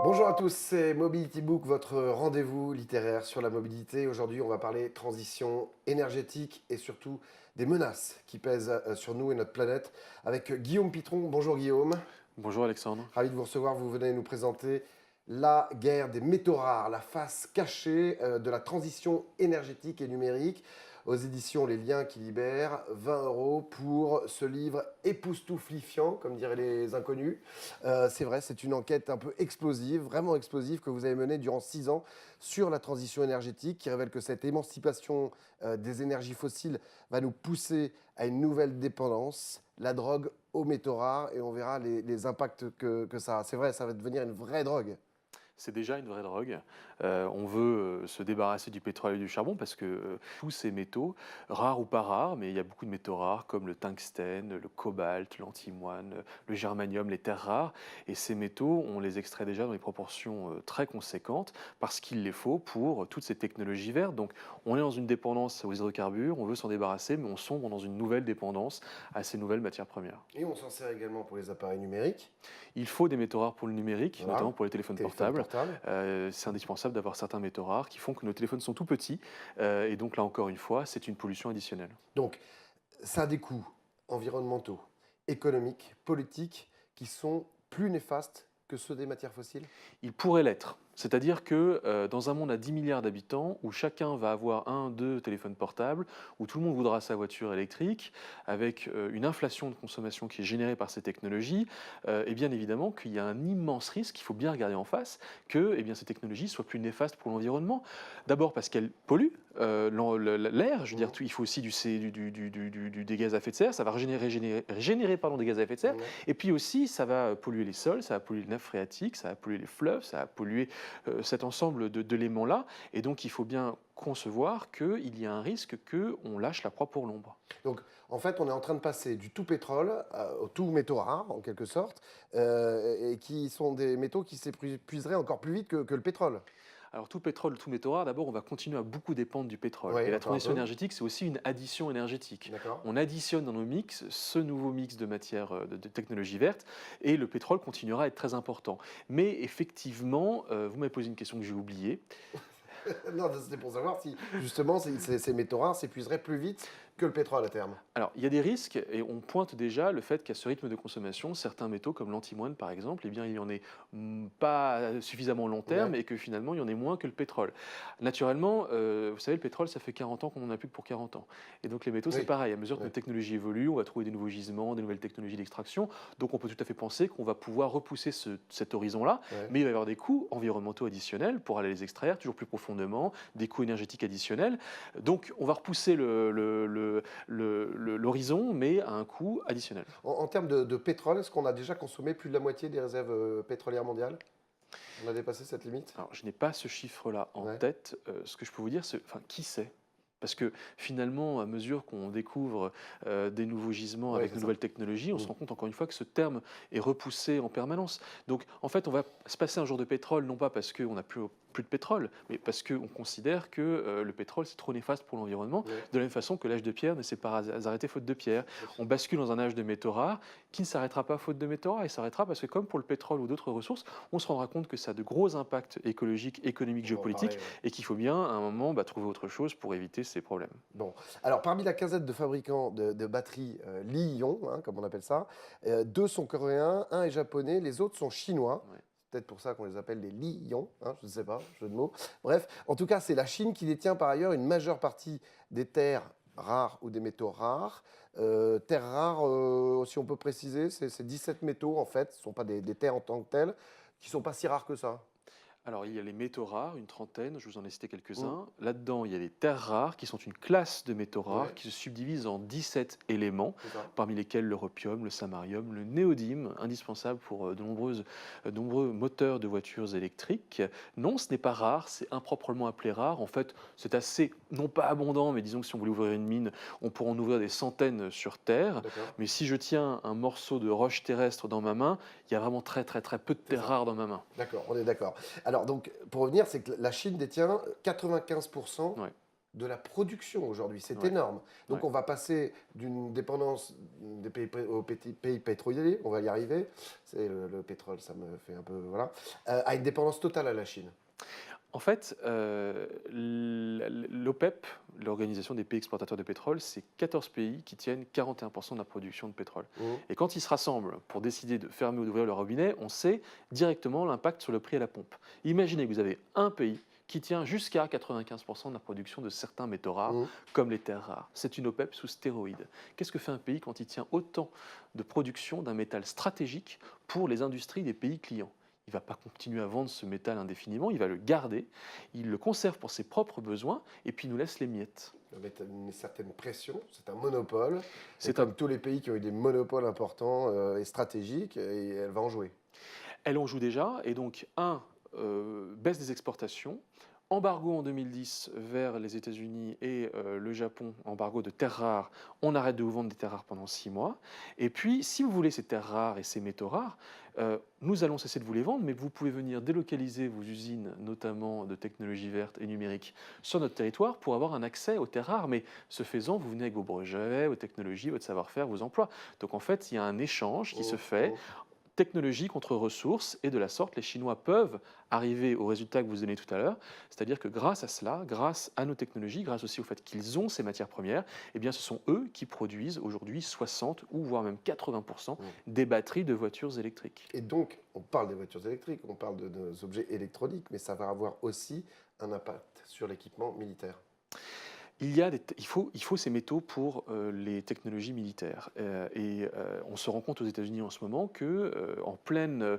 Bonjour à tous, c'est Mobility Book, votre rendez-vous littéraire sur la mobilité. Aujourd'hui, on va parler transition énergétique et surtout des menaces qui pèsent sur nous et notre planète avec Guillaume Pitron. Bonjour Guillaume, Bonjour Alexandre. ravi de vous recevoir. Vous venez nous présenter la guerre des métaux rares, la face cachée de la transition énergétique et numérique. Aux éditions Les Liens qui libèrent, 20 euros pour ce livre époustouflifiant, comme diraient les inconnus. C'est vrai, c'est une enquête un peu explosive, vraiment explosive, que vous avez menée durant 6 ans sur la transition énergétique, qui révèle que cette émancipation des énergies fossiles va nous pousser à une nouvelle dépendance, la drogue aux métaux rares, et on verra les impacts que ça a. C'est vrai, ça va devenir une vraie drogue. C'est déjà une vraie drogue. On veut se débarrasser du pétrole et du charbon parce que tous ces métaux, rares ou pas rares, mais il y a beaucoup de métaux rares comme le tungstène, le cobalt, l'antimoine, le germanium, les terres rares. Et ces métaux, on les extrait déjà dans des proportions très conséquentes parce qu'il les faut pour toutes ces technologies vertes. Donc on est dans une dépendance aux hydrocarbures, on veut s'en débarrasser, mais on sombre dans une nouvelle dépendance à ces nouvelles matières premières. Et on s'en sert également pour les appareils numériques. Il faut des métaux rares pour le numérique, Voilà, notamment pour les téléphones téléphone portables. portable. C'est indispensable d'avoir certains métaux rares qui font que nos téléphones sont tout petits. Et donc là encore une fois, c'est une pollution additionnelle. Donc, ça a des coûts environnementaux, économiques, politiques qui sont plus néfastes que ceux des matières fossiles. Il pourrait l'être. C'est-à-dire que dans un monde à 10 milliards d'habitants, où chacun va avoir un, deux téléphones portables, où tout le monde voudra sa voiture électrique, avec une inflation de consommation qui est générée par ces technologies, et bien évidemment qu'il y a un immense risque, il faut bien regarder en face, que ces technologies soient plus néfastes pour l'environnement. D'abord parce qu'elles polluent l'air, je veux dire, il faut aussi des gaz à effet de serre, ça va générer des gaz à effet de serre, Ouais. et puis aussi ça va polluer les sols, ça va polluer les nappes phréatiques, ça va polluer les fleuves, ça va polluer cet ensemble d'éléments-là. Et donc, il faut bien concevoir qu'il y a un risque qu'on lâche la proie pour l'ombre. Donc, en fait, on est en train de passer du tout pétrole au tout métaux rares, en quelque sorte, et qui sont des métaux qui s'épuiseraient encore plus vite que le pétrole. Alors, tout pétrole, tout métaux rares, d'abord, on va continuer à beaucoup dépendre du pétrole. Oui, Et la encore un transition peu. énergétique, c'est aussi une addition énergétique. D'accord. On additionne dans nos mix ce nouveau mix de matières, de technologies vertes, et le pétrole continuera à être très important. Mais effectivement, vous m'avez posé une question que j'ai oubliée. Non, c'était pour savoir si, justement, ces métaux rares s'épuiseraient plus vite que le pétrole à terme. Alors, il y a des risques et on pointe déjà le fait qu'à ce rythme de consommation, certains métaux comme l'antimoine par exemple, eh bien, il y en est pas suffisamment long terme Ouais. et que finalement il y en ait moins que le pétrole. Naturellement, vous savez, le pétrole, ça fait 40 ans qu'on n'en a plus que pour 40 ans. Et donc les métaux, c'est Oui. pareil. À mesure que Ouais. nos technologies évoluent, on va trouver des nouveaux gisements, des nouvelles technologies d'extraction. Donc on peut tout à fait penser qu'on va pouvoir repousser cet horizon-là, Ouais. mais il va y avoir des coûts environnementaux additionnels pour aller les extraire toujours plus profondément, des coûts énergétiques additionnels. Donc on va repousser l'horizon, mais à un coût additionnel. En termes de pétrole, est-ce qu'on a déjà consommé plus de la moitié des réserves pétrolières mondiales? On a dépassé cette limite? Alors, je n'ai pas ce chiffre-là en Ouais. tête. Ce que je peux vous dire, c'est, enfin, qui sait? Parce que finalement, à mesure qu'on découvre des nouveaux gisements Ouais, avec c'est de ça. nouvelles technologies, on Mm. se rend compte encore une fois que ce terme est repoussé en permanence. Donc, en fait, on va se passer un jour de pétrole, non pas parce qu'on n'a plus de pétrole, mais parce qu'on considère que le pétrole, c'est trop néfaste pour l'environnement, Ouais. de la même façon que l'âge de pierre ne s'est pas arrêté faute de pierre. On bascule dans un âge de métaux rares qui ne s'arrêtera pas faute de métaux rares, il s'arrêtera parce que, comme pour le pétrole ou d'autres ressources, on se rendra compte que ça a de gros impacts écologiques, économiques, On va en parler. géopolitiques, Ouais. et qu'il faut bien, à un moment, trouver autre chose pour éviter ces problèmes. Bon, alors parmi la quinzaine de fabricants de batteries Li-ion, hein, comme on appelle ça, deux sont coréens, un est japonais, les autres sont chinois. Ouais. C'est peut-être pour ça qu'on les appelle les Li-ion, hein, je ne sais pas, jeu de mots. Bref, en tout cas, c'est la Chine qui détient par ailleurs une majeure partie des terres rares ou des métaux rares. Terres rares, si on peut préciser, c'est 17 métaux en fait, ce ne sont pas des terres en tant que telles, qui ne sont pas si rares que ça. Alors, il y a les métaux rares, une trentaine, je vous en ai cité Mm. quelques-uns. Là-dedans, il y a les terres rares, qui sont une classe de métaux rares Ouais, qui se subdivise en 17 éléments, c'est ça. parmi lesquels l'europium, le samarium, le néodyme, indispensable pour de nombreux moteurs de voitures électriques. Non, ce n'est pas rare, c'est improprement appelé rare. En fait, c'est assez, non pas abondant, mais disons que si on voulait ouvrir une mine, on pourrait en ouvrir des centaines sur Terre. D'accord, Mais si je tiens un morceau de roche terrestre dans ma main, il y a vraiment très très très peu de c'est terres ça. rares dans ma main. D'accord, on est d'accord. Alors, donc, pour revenir, c'est que la Chine détient 95% Ouais. de la production aujourd'hui. C'est Ouais. énorme. Donc Ouais. on va passer d'une dépendance des pays, aux pays pétroliers, on va y arriver, c'est le pétrole, ça me fait un peu... Voilà, à une dépendance totale à la Chine. En fait, l'OPEP, l'Organisation des pays exportateurs de pétrole, c'est 14 pays qui tiennent 41% de la production de pétrole. Mhm. Et quand ils se rassemblent pour décider de fermer ou d'ouvrir le robinet, on sait directement l'impact sur le prix à la pompe. Imaginez que vous avez un pays qui tient jusqu'à 95% de la production de certains métaux rares, Mhm. comme les terres rares. C'est une OPEP sous stéroïdes. Qu'est-ce que fait un pays quand il tient autant de production d'un métal stratégique pour les industries des pays clients? Il ne va pas continuer à vendre ce métal indéfiniment, il va le garder, il le conserve pour ses propres besoins et puis il nous laisse les miettes. Ça va mettre une certaine pression, c'est un monopole, et C'est un- comme tous les pays qui ont eu des monopoles importants et stratégiques, et elle va en jouer. Elle en joue déjà et donc, baisse des exportations, embargo en 2010 vers les États-Unis et le Japon, embargo de terres rares, on arrête de vous vendre des terres rares pendant 6 mois. Et puis, si vous voulez ces terres rares et ces métaux rares, nous allons cesser de vous les vendre, mais vous pouvez venir délocaliser vos usines, notamment de technologie verte et numérique, sur notre territoire pour avoir un accès aux terres rares. Mais ce faisant, vous venez avec vos brevets, vos technologies, votre savoir-faire, vos emplois. Donc en fait, il y a un échange qui se Mhm. fait, Mhm. technologie contre ressources, et de la sorte, les Chinois peuvent arriver au résultat que vous donnez tout à l'heure, c'est-à-dire que grâce à cela, grâce à nos technologies, grâce aussi au fait qu'ils ont ces matières premières, eh bien, ce sont eux qui produisent aujourd'hui 60 ou voire même 80% Mhm. des batteries de voitures électriques. Et donc, on parle des voitures électriques, on parle de nos objets électroniques, mais ça va avoir aussi un impact sur l'équipement militaire. Il faut ces métaux pour les technologies militaires. On se rend compte aux États-Unis en ce moment que, en plein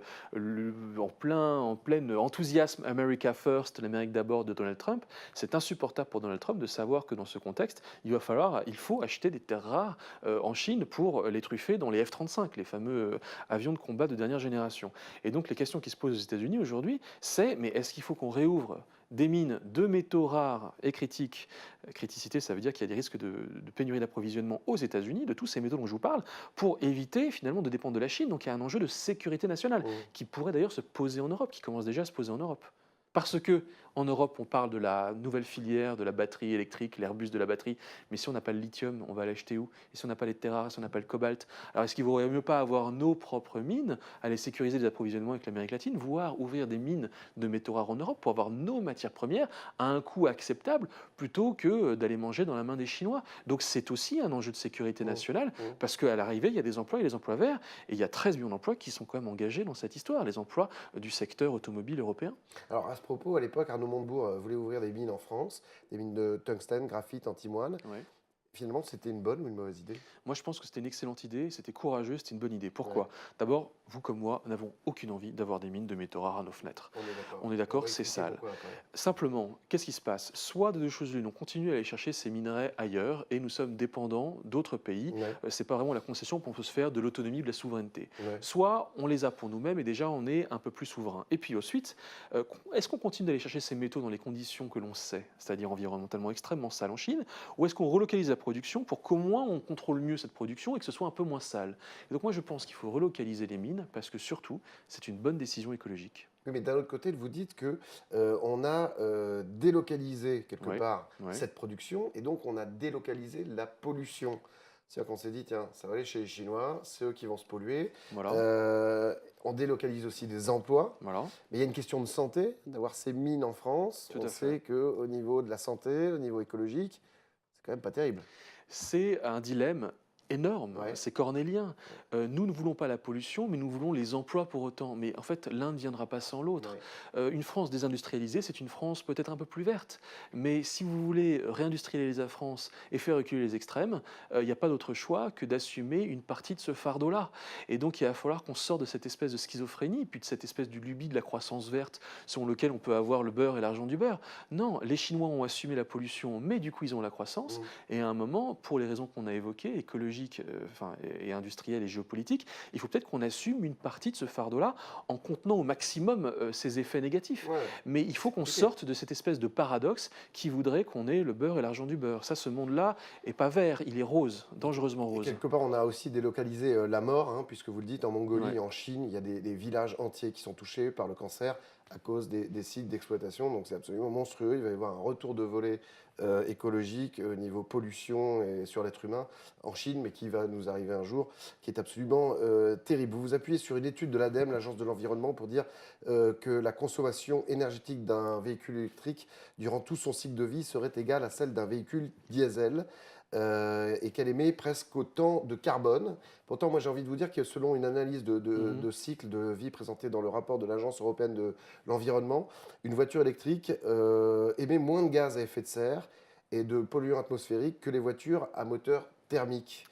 enthousiasme America First, l'Amérique d'abord de Donald Trump, c'est insupportable pour Donald Trump de savoir que dans ce contexte, il faut acheter des terres rares en Chine pour les truffer dans les F-35, les fameux avions de combat de dernière génération. Et donc les questions qui se posent aux États-Unis aujourd'hui, c'est mais est-ce qu'il faut qu'on réouvre des mines de métaux rares et critiques? Criticité, ça veut dire qu'il y a des risques de pénurie d'approvisionnement aux États-Unis, de tous ces métaux dont je vous parle, pour éviter finalement de dépendre de la Chine. Donc il y a un enjeu de sécurité nationale Mhm. qui pourrait d'ailleurs se poser en Europe, qui commence déjà à se poser en Europe. Parce que en Europe, on parle de la nouvelle filière de la batterie électrique, l'Airbus de la batterie, mais si on n'a pas le lithium, on va l'acheter où? Et si on n'a pas les terres rares, si on n'a pas le cobalt? Alors est-ce qu'il ne vaudrait mieux pas avoir nos propres mines, aller sécuriser les approvisionnements avec l'Amérique latine, voire ouvrir des mines de métaux rares en Europe pour avoir nos matières premières à un coût acceptable, plutôt que d'aller manger dans la main des Chinois? Donc c'est aussi un enjeu de sécurité Mhm. nationale, Mhm. parce qu'à l'arrivée, il y a des emplois et les emplois verts, et il y a 13 millions d'emplois qui sont quand même engagés dans cette histoire, les emplois du secteur automobile européen. Alors à ce propos, à l'époque, Arnaud Montebourg voulait ouvrir des mines en France, des mines de tungstène, graphite, antimoine. Ouais. Finalement, c'était une bonne ou une mauvaise idée? Moi, je pense que c'était une excellente idée, c'était courageux, c'était une bonne idée. Ouais, Pourquoi? D'abord, vous comme moi n'avons aucune envie d'avoir des mines de métaux rares à nos fenêtres. on est d'accord. On est On va d'accord, c'est expliquer sale. pourquoi après. Simplement, qu'est-ce qui se passe? Soit de deux choses l'une, on continue à aller chercher ces minerais ailleurs et nous sommes dépendants d'autres pays. Ouais, C'est pas vraiment la concession qu'on peut se faire de l'autonomie, de la souveraineté. ouais. Soit on les a pour nous-mêmes et déjà on est un peu plus souverain. Et puis ensuite, est-ce qu'on continue d'aller chercher ces métaux dans les conditions que l'on sait, c'est-à-dire environnementalement extrêmement sales en Chine, ou est-ce qu'on relocalise la production pour qu'au moins on contrôle mieux cette production et que ce soit un peu moins sale? Et donc moi je pense qu'il faut relocaliser les mines parce que surtout c'est une bonne décision écologique. Oui, mais d'un autre côté, vous dites que on a délocalisé quelque Oui, part oui, cette production et donc on a délocalisé la pollution. C'est-à-dire qu'on s'est dit, tiens, ça va aller chez les Chinois, c'est eux qui vont se polluer. voilà, On délocalise aussi des emplois. voilà, Mais il y a une question de santé, d'avoir ces mines en France. tout On à fait. sait qu'au niveau de la santé, au niveau écologique, c'est quand même pas terrible. C'est un dilemme énorme, Ouais. c'est cornélien. Nous ne voulons pas la pollution, mais nous voulons les emplois pour autant. Mais en fait, l'un ne viendra pas sans l'autre. Ouais. Une France désindustrialisée, c'est une France peut-être un peu plus verte. Mais si vous voulez réindustrialiser la France et faire reculer les extrêmes, il n'y a pas d'autre choix que d'assumer une partie de ce fardeau-là. Et donc, il va falloir qu'on sorte de cette espèce de schizophrénie, puis de cette espèce de lubie de la croissance verte, selon lequel on peut avoir le beurre et l'argent du beurre. Non, les Chinois ont assumé la pollution, mais du coup, ils ont la croissance. Mm. Et à un moment, pour les raisons qu'on a évoquées, écologiques, et industrielles et géopolitiques, il faut peut-être qu'on assume une partie de ce fardeau-là en contenant au maximum ces effets négatifs. Ouais. Mais il faut qu'on Ok. sorte de cette espèce de paradoxe qui voudrait qu'on ait le beurre et l'argent du beurre. Ça, ce monde-là est pas vert, il est rose, dangereusement Et rose. quelque part, on a aussi délocalisé la mort, hein, puisque vous le dites, en Mongolie, Ouais. en Chine, il y a des villages entiers qui sont touchés par le cancer à cause des sites d'exploitation. Donc c'est absolument monstrueux. Il va y avoir un retour de volée écologique au niveau pollution et sur l'être humain en Chine, mais qui va nous arriver un jour, qui est absolument terrible. Vous vous appuyez sur une étude de l'ADEME, l'Agence de l'environnement, pour dire que la consommation énergétique d'un véhicule électrique durant tout son cycle de vie serait égale à celle d'un véhicule diesel. Et qu'elle émet presque autant de carbone. Pourtant, moi j'ai envie de vous dire que selon une analyse de cycle de vie présentée dans le rapport de l'Agence européenne de l'environnement, une voiture électrique émet moins de gaz à effet de serre et de polluants atmosphériques que les voitures à moteur thermique.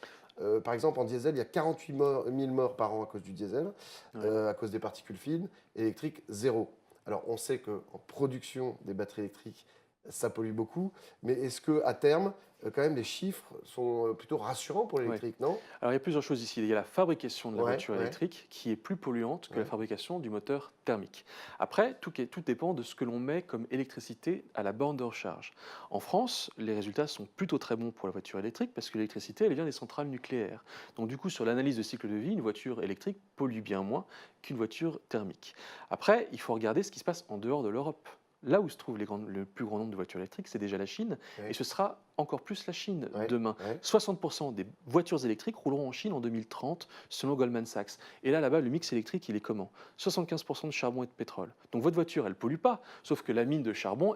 Par exemple, en diesel, il y a 48 000 morts par an à cause du diesel, à cause des particules fines. Électrique, zéro. Alors, on sait qu'en production des batteries électriques, ça pollue beaucoup, mais est-ce qu'à terme, quand même, les chiffres sont plutôt rassurants pour l'électrique, non? Alors il y a plusieurs choses ici. Il y a la fabrication de la Ouais, voiture ouais, électrique qui est plus polluante que la ouais. fabrication du moteur thermique. Après, tout dépend de ce que l'on met comme électricité à la borne de recharge. En France, les résultats sont plutôt très bons pour la voiture électrique parce que l'électricité, elle vient des centrales nucléaires. Donc du coup, sur l'analyse de cycle de vie, une voiture électrique pollue bien moins qu'une voiture thermique. Après, il faut regarder ce qui se passe en dehors de l'Europe. Là où se trouve le plus grand nombre de voitures électriques, c'est déjà la Chine, et Ouais, ce sera encore plus la Chine ouais, demain. ouais. 60% des voitures électriques rouleront en Chine en 2030, selon Goldman Sachs. Et là-bas, le mix électrique, il est comment? 75% de charbon et de pétrole. Donc votre voiture, elle pollue pas, sauf que la mine de charbon,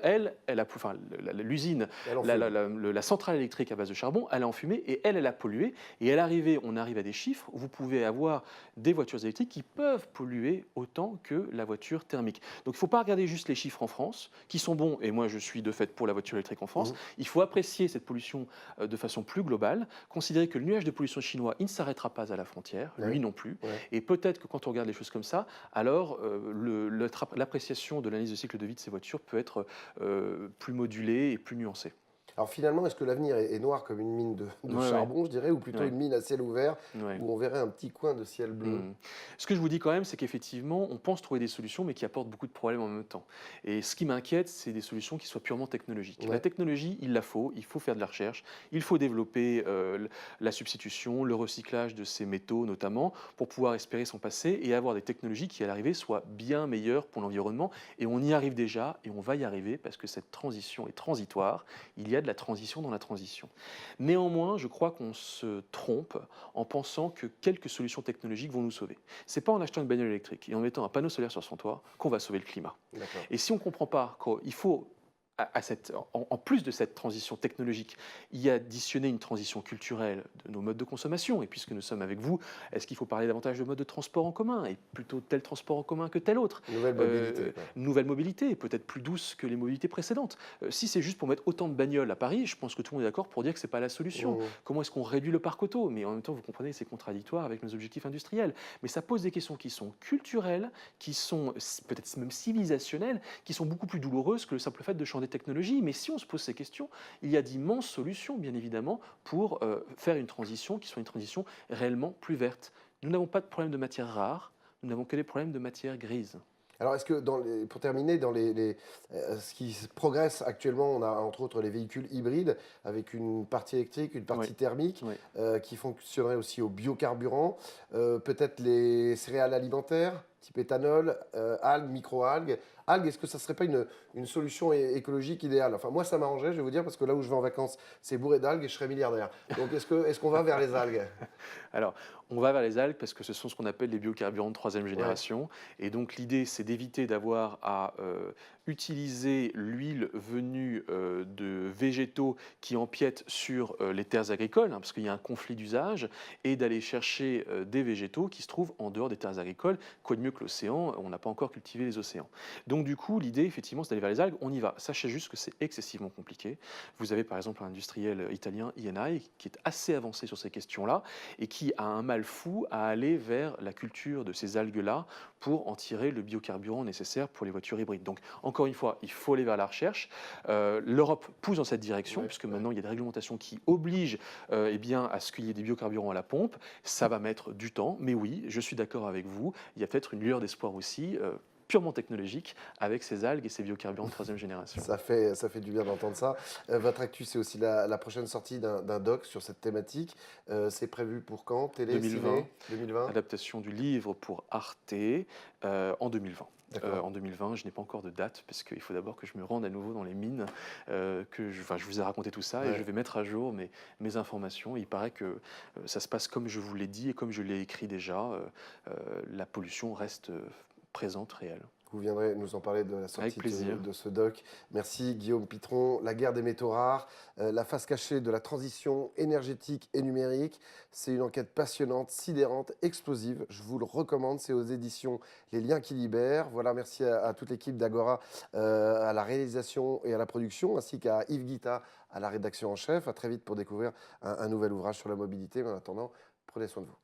enfin, l'usine, Elle en fume. la centrale électrique à base de charbon, elle a enfumé et elle a pollué. Et on arrive à des chiffres où vous pouvez avoir des voitures électriques qui peuvent polluer autant que la voiture thermique. Donc il ne faut pas regarder juste les chiffres en France, qui sont bons, et moi je suis de fait pour la voiture électrique en France. Mhm. Il faut apprécier cette pollution de façon plus globale, considérer que le nuage de pollution chinois, il ne s'arrêtera pas à la frontière, Ouais, lui non plus, ouais. et peut-être que quand on regarde les choses comme ça, alors l'appréciation de l'analyse de cycle de vie de ces voitures peut être plus modulée et plus nuancée. Alors finalement, est-ce que l'avenir est noir comme une mine de Ouais, ouais, charbon, je dirais, ou plutôt ouais, une mine à ciel ouvert, ouais. où on verrait un petit coin de ciel bleu? Hmm. Ce que je vous dis quand même, c'est qu'effectivement, on pense trouver des solutions, mais qui apportent beaucoup de problèmes en même temps. Et ce qui m'inquiète, c'est des solutions qui soient purement technologiques. La Ouais. technologie, il faut faire de la recherche, il faut développer la substitution, le recyclage de ces métaux notamment, pour pouvoir espérer s'en passer et avoir des technologies qui, à l'arrivée, soient bien meilleures pour l'environnement. Et on y arrive déjà, et on va y arriver, parce que cette transition est transitoire. Il y a de la transition dans la transition. Néanmoins, je crois qu'on se trompe en pensant que quelques solutions technologiques vont nous sauver. C'est pas en achetant une bagnole électrique et en mettant un panneau solaire sur son toit qu'on va sauver le climat. D'accord. Et si on ne comprend pas qu'il faut, en plus de cette transition technologique, y additionner une transition culturelle de nos modes de consommation, et puisque nous sommes avec vous, est-ce qu'il faut parler davantage de modes de transport en commun, et plutôt tel transport en commun que tel autre? Nouvelle mobilité, quoi. Nouvelle mobilité, peut-être plus douce que les mobilités précédentes. Si c'est juste pour mettre autant de bagnoles à Paris, je pense que tout le monde est d'accord pour dire que ce n'est pas la solution. Mhm. Comment est-ce qu'on réduit le parc auto? Mais en même temps, vous comprenez, c'est contradictoire avec nos objectifs industriels. Mais ça pose des questions qui sont culturelles, qui sont peut-être même civilisationnelles, qui sont beaucoup plus douloureuses que le simple fait de changer de technologie. Mais si on se pose ces questions, il y a d'immenses solutions, bien évidemment, pour faire une transition qui soit une transition réellement plus verte. Nous n'avons pas de problème de matières rares, nous n'avons que des problèmes de matières grises. Alors, est-ce que, pour terminer, ce qui progresse actuellement, on a entre autres les véhicules hybrides avec une partie électrique, une partie Oui, thermique, oui. qui fonctionneraient aussi au biocarburant, peut-être les céréales alimentaires, type éthanol, algues, micro-algues. Algues, est-ce que ça ne serait pas une solution écologique idéale? Enfin, moi, ça m'arrangerait, je vais vous dire, parce que là où je vais en vacances, c'est bourré d'algues et je serais milliardaire. Donc, est-ce qu'on va vers les algues? Alors, on va vers les algues parce que ce sont ce qu'on appelle les biocarburants de troisième Ouais, génération. Et donc, l'idée, c'est d'éviter d'avoir à utiliser l'huile venue de végétaux qui empiètent sur les terres agricoles, parce qu'il y a un conflit d'usage, et d'aller chercher des végétaux qui se trouvent en dehors des terres agricoles. Quoi de mieux que l'océan? On n'a pas encore cultivé les océans. Donc, du coup, l'idée, effectivement, c'est d'aller vers les algues. On y va. Sachez juste que c'est excessivement compliqué. Vous avez, par exemple, un industriel italien, Eni, qui est assez avancé sur ces questions-là et qui a un mal fou à aller vers la culture de ces algues-là pour en tirer le biocarburant nécessaire pour les voitures hybrides. Donc, encore une fois, il faut aller vers la recherche. L'Europe pousse dans cette direction, ouais, puisque ouais. maintenant, il y a des réglementations qui obligent eh bien, à ce qu'il y ait des biocarburants à la pompe. Ça va mettre du temps, mais oui, je suis d'accord avec vous. Il y a peut-être une lueur d'espoir aussi. purement technologique avec ces algues et ces biocarburants de troisième génération. Ça fait du bien d'entendre ça. Votre actu, c'est aussi la prochaine sortie d'un doc sur cette thématique. C'est prévu pour quand? Télé, 2020, ciné? 2020? adaptation du livre pour Arte en 2020. D'accord. En 2020, je n'ai pas encore de date parce qu'il faut d'abord que je me rende à nouveau dans les mines, enfin, je vous ai raconté tout ça et Ouais. je vais mettre à jour mes informations. Il paraît que ça se passe comme je vous l'ai dit et comme je l'ai écrit déjà. La pollution reste présente, réelle. Vous viendrez nous en parler de la Avec sortie plaisir. de ce doc. Merci Guillaume Pitron. La guerre des métaux rares, la face cachée de la transition énergétique et numérique. C'est une enquête passionnante, sidérante, explosive. Je vous le recommande. C'est aux éditions Les Liens qui libèrent. Voilà, merci à toute l'équipe d'Agora, à la réalisation et à la production, ainsi qu'à Yves Guita à la rédaction en chef. À très vite pour découvrir un nouvel ouvrage sur la mobilité. Mais en attendant, prenez soin de vous.